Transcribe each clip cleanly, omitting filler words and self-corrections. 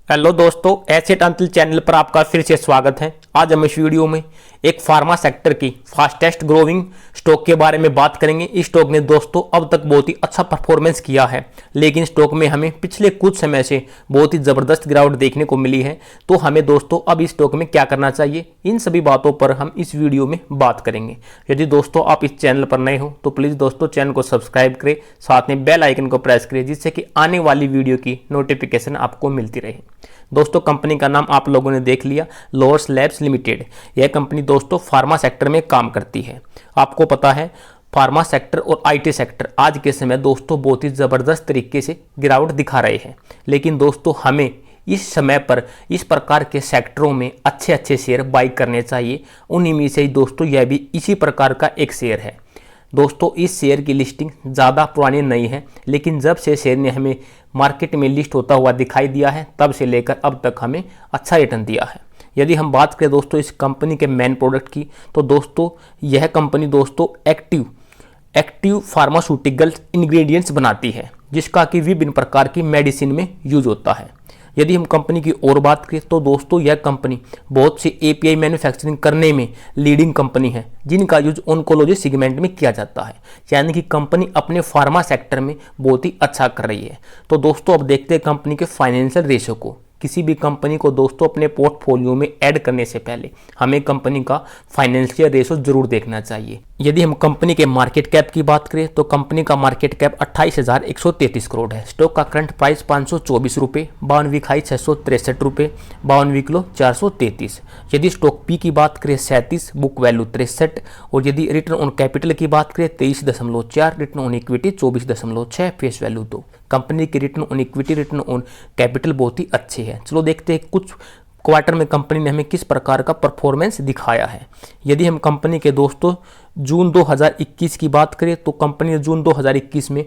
Hello दोस्तों, asset Antil channel पर आपका फिर से स्वागत है। आज हम इस वीडियो में एक फार्मा सेक्टर की फास्टेस्ट ग्रोइंग स्टॉक के बारे में बात करेंगे। इस स्टॉक ने दोस्तों अब तक बहुत ही अच्छा परफॉर्मेंस किया है, लेकिन स्टॉक में हमें पिछले कुछ समय से बहुत ही ज़बरदस्त गिरावट देखने को मिली है। तो हमें दोस्तों अब इस स्टॉक में क्या करना चाहिए, इन सभी बातों पर हम इस वीडियो में बात करेंगे। यदि दोस्तों आप इस चैनल पर नए हो तो प्लीज़ दोस्तों चैनल को सब्सक्राइब करें, साथ में बेल आइकन को प्रेस करें, जिससे कि आने वाली वीडियो की नोटिफिकेशन आपको मिलती रहे। दोस्तों कंपनी का नाम आप लोगों ने देख लिया, लोरस लैब्स लिमिटेड। यह कंपनी दोस्तों फार्मा सेक्टर में काम करती है। आपको पता है फार्मा सेक्टर और आईटी सेक्टर आज के समय दोस्तों बहुत ही ज़बरदस्त तरीके से गिरावट दिखा रहे हैं, लेकिन दोस्तों हमें इस समय पर इस प्रकार के सेक्टरों में अच्छे अच्छे शेयर बाई करने चाहिए। उन्हीं में से ही दोस्तों यह भी इसी प्रकार का एक शेयर है। दोस्तों इस शेयर की लिस्टिंग ज़्यादा पुरानी नहीं है, लेकिन जब से शेयर ने हमें मार्केट में लिस्ट होता हुआ दिखाई दिया है तब से लेकर अब तक हमें अच्छा रिटर्न दिया है। यदि हम बात करें दोस्तों इस कंपनी के मेन प्रोडक्ट की, तो दोस्तों यह कंपनी दोस्तों एक्टिव फार्मास्यूटिकल्स इंग्रेडिएंट्स बनाती है, जिसका कि विभिन्न प्रकार की मेडिसिन में यूज होता है। यदि हम कंपनी की और बात करें तो दोस्तों यह कंपनी बहुत सी एपीआई मैन्युफैक्चरिंग करने में लीडिंग कंपनी है, जिनका यूज ऑन्कोलॉजी सेगमेंट में किया जाता है। यानी कि कंपनी अपने फार्मा सेक्टर में बहुत ही अच्छा कर रही है। तो दोस्तों अब देखते हैं कंपनी के फाइनेंशियल रेशो को। किसी भी कंपनी को दोस्तों अपने पोर्टफोलियो में ऐड करने से पहले हमें कंपनी का फाइनेंशियल रेशो जरूर देखना चाहिए। यदि हम कंपनी के मार्केट कैप की बात करें तो कंपनी का मार्केट कैप 28,133 करोड़ है। स्टॉक का करंट प्राइस 524 रुपये, 52 वीक हाई 663 रुपये, 52 वीक लो 433। यदि स्टॉक पी की बात करें 37, बुक वैल्यू 63, और यदि रिटर्न ऑन कैपिटल की बात करें 23.4, return on equity 24.6, face value 2। Company की return on equity, return on capital बहुत ही अच्छे हैं। चलो देखते हैं कुछ क्वार्टर में कंपनी ने हमें किस प्रकार का परफॉर्मेंस दिखाया है। यदि हम कंपनी के दोस्तों जून 2021 की बात करें तो कंपनी ने जून 2021 में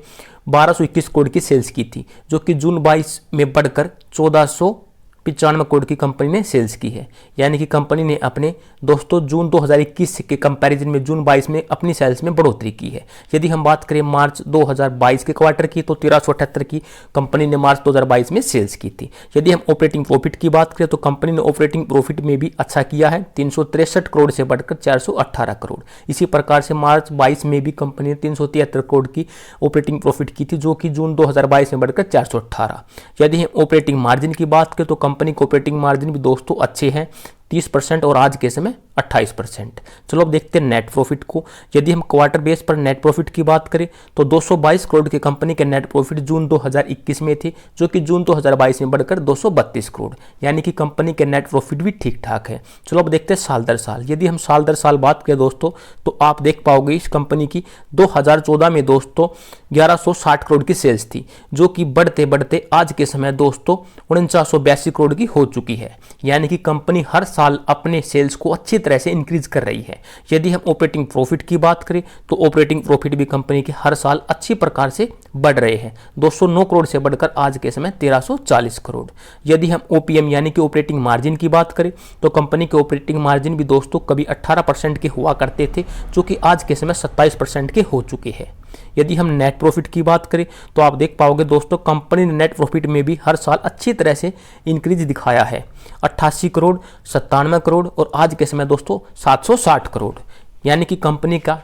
1221 करोड़ की सेल्स की थी, जो कि जून 22 में बढ़कर 1495 करोड़ की कंपनी ने सेल्स की है। यानी कि कंपनी ने अपने दोस्तों जून 2021 के कंपैरिजन में जून 22 में अपनी सेल्स में बढ़ोतरी की है। यदि हम बात करें मार्च 2022 के क्वार्टर की तो 1378 की कंपनी ने मार्च 2022 में सेल्स की थी। यदि हम ऑपरेटिंग प्रॉफिट की बात करें तो कंपनी ने ऑपरेटिंग प्रॉफिट में भी अच्छा किया है, 363 करोड़ से बढ़कर 418 करोड़। इसी प्रकार से मार्च 22 में भी कंपनी ने 373 करोड़ की ऑपरेटिंग प्रॉफिट की थी, जो कि जून 2022 में बढ़कर 418। यदि हम ऑपरेटिंग मार्जिन की बात करें तो कंपनी के ऑपरेटिंग मार्जिन भी दोस्तों अच्छे हैं, 30% और आज के समय 28%। चलो अब देखते हैं नेट प्रॉफिट को। यदि हम क्वार्टर बेस पर नेट प्रॉफिट की बात करें तो 222 करोड़ की कंपनी के नेट प्रॉफिट जून 2021 में थी, जो कि जून 2022 में बढ़कर 232 करोड़। यानी कि कंपनी के नेट प्रॉफिट भी ठीक ठाक है। चलो अब देखते हैं साल दर साल। यदि हम साल दर साल बात करें दोस्तों तो आप देख पाओगे इस कंपनी की 2014 में दोस्तों 1160 करोड़ की सेल्स थी, जो कि बढ़ते बढ़ते आज के समय दोस्तों 4982 करोड़ की हो चुकी है। यानी कि कंपनी हर साल अपने सेल्स को अच्छी तरह से इंक्रीज कर रही है। यदि हम ऑपरेटिंग प्रॉफिट की बात करें तो ऑपरेटिंग प्रॉफिट भी कंपनी के हर साल अच्छी प्रकार से बढ़ रहे हैं, 209 करोड़ से बढ़कर आज के समय 1340 करोड़। यदि हम ओपीएम यानी कि ऑपरेटिंग मार्जिन की बात करें तो कंपनी के ऑपरेटिंग मार्जिन भी दोस्तों कभी 18% के हुआ करते थे, जो कि आज के समय 27% के हो चुके हैं। यदि हम नेट प्रॉफिट की बात करें तो आप देख पाओगे दोस्तों कंपनी ने नेट प्रॉफिट में भी हर साल अच्छी तरह से इंक्रीज दिखाया है, 88 करोड़, 97 करोड़ और आज के समय दोस्तों 760 करोड़। यानी कि कंपनी का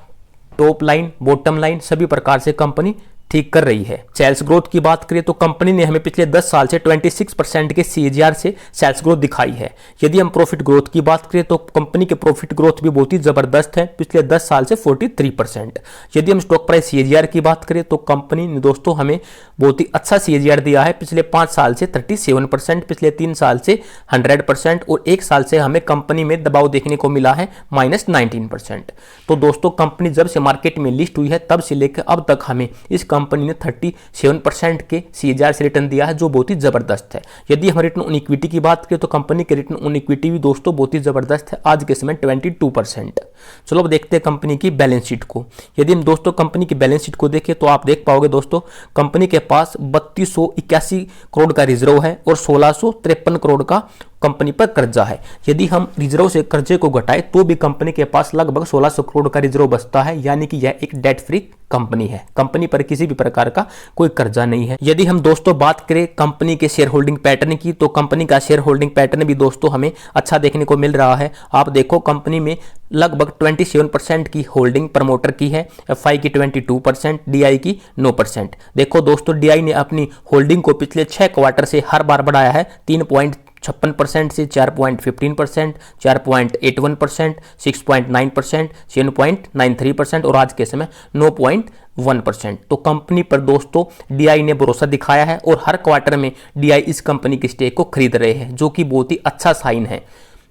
टॉप लाइन बॉटम लाइन सभी प्रकार से कंपनी ठीक कर रही है। सेल्स ग्रोथ की बात करें तो कंपनी ने हमें पिछले 10 साल से 26% के सीएजीआर से सेल्स ग्रोथ दिखाई है। यदि हम प्रॉफिट ग्रोथ की बात करें तो कंपनी के प्रॉफिट ग्रोथ भी बहुत ही जबरदस्त है, पिछले 10 साल से 43%। यदि हम स्टॉक प्राइस सीएजीआर की बात करें तो कंपनी ने दोस्तों हमें बहुत ही अच्छा सीएजीआर दिया है, पिछले 5 साल से 37%, पिछले 3 साल से 100% और 1 साल से हमें कंपनी में दबाव देखने को मिला है -19%। तो दोस्तों कंपनी जब से मार्केट में लिस्ट हुई है तब से लेकर अब तक हमें इस कंपनी ने 37% के सीएजीआर से रिटर्न दिया है, जो बहुत ही जबरदस्त है। यदि हम रिटर्न ऑन इक्विटी की बात करें तो कंपनी के रिटर्न ऑन इक्विटी भी दोस्तों बहुत ही जबरदस्त है, आज के समय 22%। चलो अब देखते हैं कंपनी की बैलेंस शीट को। यदि हम दोस्तों कंपनी की बैलेंस शीट को देखें तो आप देख पाओगे दोस्तों कंपनी के पास 3281 करोड़ का रिजर्व है और 1653 करोड़ का कंपनी पर कर्जा है। यदि हम रिजर्व से कर्जे को घटाएं तो भी कंपनी के पास लगभग 1600 करोड़ का रिजर्व बचता है, यानी कि यह एक डेट फ्री कंपनी है। कंपनी पर किसी भी प्रकार का कोई कर्जा नहीं है। यदि हम दोस्तों बात करें कंपनी के शेयर होल्डिंग पैटर्न की, तो कंपनी का शेयर होल्डिंग पैटर्न भी दोस्तों हमें अच्छा देखने को मिल रहा है। आप देखो कंपनी में लगभग 27% की होल्डिंग प्रमोटर की है, एफआई की 22%, डीआई की 9%। देखो दोस्तों डीआई ने अपनी होल्डिंग को पिछले 6 क्वार्टर से हर बार बढ़ाया है, 3.56% से 4.15%, 4.81%, 6.9%, 7.93% और आज के समय 9.1%। तो कंपनी पर दोस्तों डीआई ने भरोसा दिखाया है और हर क्वार्टर में डीआई इस कंपनी की स्टेक को खरीद रहे हैं, जो कि बहुत ही अच्छा साइन है।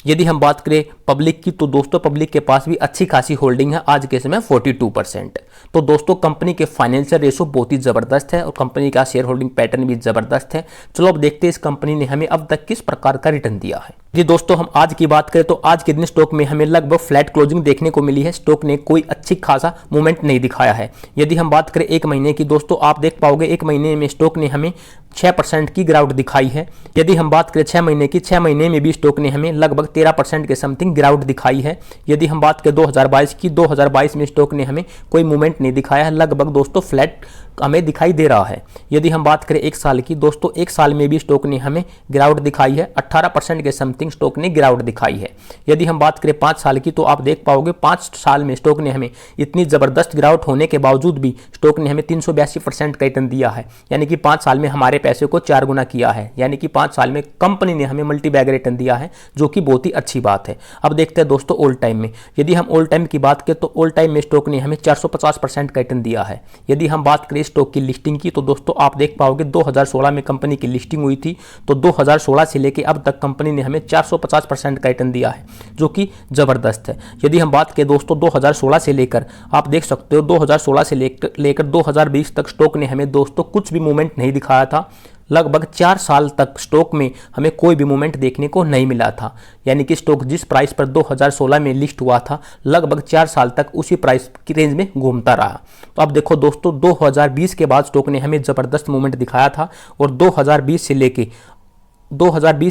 यदि हम बात करें पब्लिक की, तो दोस्तों पब्लिक के पास भी अच्छी खासी होल्डिंग है, आज के समय 42%। तो दोस्तों कंपनी के फाइनेंशियल रेशो बहुत ही जबरदस्त है और कंपनी का शेयर होल्डिंग पैटर्न भी जबरदस्त है। चलो अब देखते हैं इस कंपनी ने हमें अब तक किस प्रकार का रिटर्न दिया है। जी दोस्तों हम आज की बात करें तो आज के दिन स्टॉक में हमें लगभग फ्लैट क्लोजिंग देखने को मिली है। स्टॉक ने कोई अच्छी खासा मूवमेंट नहीं दिखाया है। यदि हम बात करें एक महीने की, दोस्तों आप देख पाओगे एक महीने में स्टॉक ने हमें 6% की गिरावट दिखाई है। यदि हम बात करें 6 महीने की, 6 महीने में भी स्टॉक ने हमें लगभग 13% के समथिंग गिरावट दिखाई है। यदि हम बात करें 2022 की, 2022 में स्टॉक ने हमें कोई मूवमेंट नहीं दिखाया है, लगभग दोस्तों फ्लैट हमें दिखाई दे रहा है। यदि हम बात करें एक साल की, दोस्तों एक साल में भी स्टॉक ने हमें गिरावट दिखाई है, 18% के समथिंग स्टॉक ने गिरावट दिखाई है। यदि हम बात करें 5 साल की, तो आप देख पाओगे 5 साल में स्टॉक ने हमें इतनी जबरदस्त गिरावट होने के बावजूद भी स्टॉक ने हमें 382% का रिटर्न दिया है, यानी कि 5 साल में हमारे पैसे को 4 गुना किया है। यानी कि 5 साल में कंपनी ने हमें मल्टी बैग रिटर्न दिया है, जो कि बहुत ही अच्छी बात है। अब देखते हैं दोस्तों ऑल टाइम में। यदि हम ऑल टाइम की बात करें तो ऑल टाइम में स्टॉक ने हमें 450% का रिटर्न दिया है। यदि हम बात करें स्टॉक की लिस्टिंग की, तो दोस्तों आप देख पाओगे 2016 में कंपनी की लिस्टिंग हुई थी, तो 2016 से लेकर अब तक कंपनी ने हमें 450% का रिटर्न दिया है, जो कि जबरदस्त है। यदि हम बात करें दोस्तों 2016 से लेकर, आप देख सकते हो 2016 से लेकर 2020 तक स्टॉक ने हमें दोस्तों कुछ भी मूवमेंट नहीं दिखाया था। लगभग 4 साल तक स्टॉक में हमें कोई भी मूवमेंट देखने को नहीं मिला था, यानी कि स्टॉक जिस प्राइस पर 2016 में लिस्ट हुआ था लगभग 4 साल तक उसी प्राइस की रेंज में घूमता रहा। तो अब देखो दोस्तों 2020 के बाद स्टॉक ने हमें ज़बरदस्त मूवमेंट दिखाया था और 2020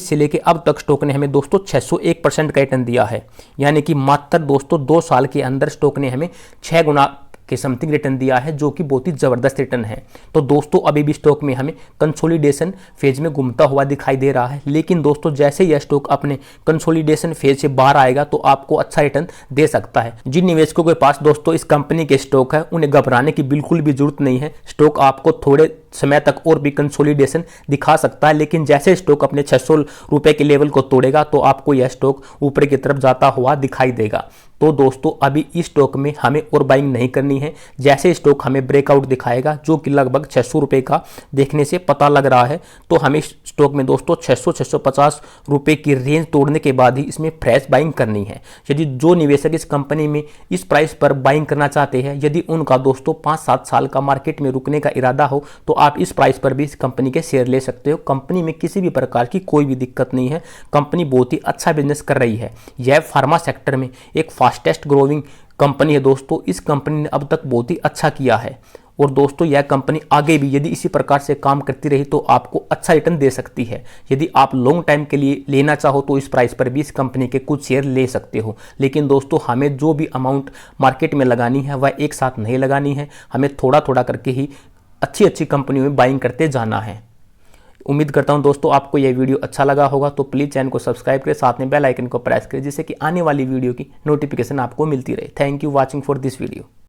से लेके अब तक स्टॉक ने हमें दोस्तों 601% का रिटर्न दिया है, यानी कि मात्र दोस्तों 2 साल के अंदर स्टॉक ने हमें 6 गुना के समथिंग रिटर्न दिया है, जो कि बहुत ही ज़बरदस्त रिटर्न है। तो दोस्तों अभी भी स्टॉक में हमें कंसोलिडेशन फेज में घूमता हुआ दिखाई दे रहा है, लेकिन दोस्तों जैसे यह स्टॉक अपने कंसोलिडेशन फेज से बाहर आएगा तो आपको अच्छा रिटर्न दे सकता है। जिन निवेशकों के पास दोस्तों इस कंपनी के स्टॉक है उन्हें घबराने की बिल्कुल भी जरूरत नहीं है। स्टॉक आपको थोड़े समय तक और भी कंसोलिडेशन दिखा सकता है, लेकिन जैसे स्टॉक अपने 600 रुपए के लेवल को तोड़ेगा तो आपको यह स्टॉक ऊपर की तरफ जाता हुआ दिखाई देगा। तो दोस्तों अभी इस स्टॉक में हमें और बाइंग नहीं करनी है। जैसे स्टॉक हमें ब्रेकआउट दिखाएगा, जो कि लगभग 600 रुपए का देखने से पता लग रहा है, तो हमें स्टॉक में दोस्तों 600-650 रुपए की रेंज तोड़ने के बाद ही इसमें फ्रेश बाइंग करनी है। यदि जो निवेशक इस कंपनी में इस प्राइस पर बाइंग करना चाहते हैं, यदि उनका दोस्तों 5-7 साल का मार्केट में रुकने का इरादा हो, तो आप इस प्राइस पर भी इस कंपनी के शेयर ले सकते हो। कंपनी में किसी भी प्रकार की कोई भी दिक्कत नहीं है, कंपनी बहुत ही अच्छा बिजनेस कर रही है। यह फार्मा सेक्टर में एक फास्टेस्ट ग्रोइंग कंपनी है दोस्तों। इस कंपनी ने अब तक बहुत ही अच्छा किया है और दोस्तों यह कंपनी आगे भी यदि इसी प्रकार से काम करती रही तो आपको अच्छा रिटर्न दे सकती है। यदि आप लॉन्ग टाइम के लिए लेना चाहो तो इस प्राइस पर भी इस कंपनी के कुछ शेयर ले सकते हो, लेकिन दोस्तों हमें जो भी अमाउंट मार्केट में लगानी है वह एक साथ नहीं लगानी है, हमें थोड़ा थोड़ा करके ही अच्छी अच्छी कंपनियों में बाइंग करते जाना है। उम्मीद करता हूं दोस्तों आपको यह वीडियो अच्छा लगा होगा, तो प्लीज़ चैनल को सब्सक्राइब करें, साथ में बेल आइकन को प्रेस करें, जिससे कि आने वाली वीडियो की नोटिफिकेशन आपको मिलती रहे। Thank you watching for this video.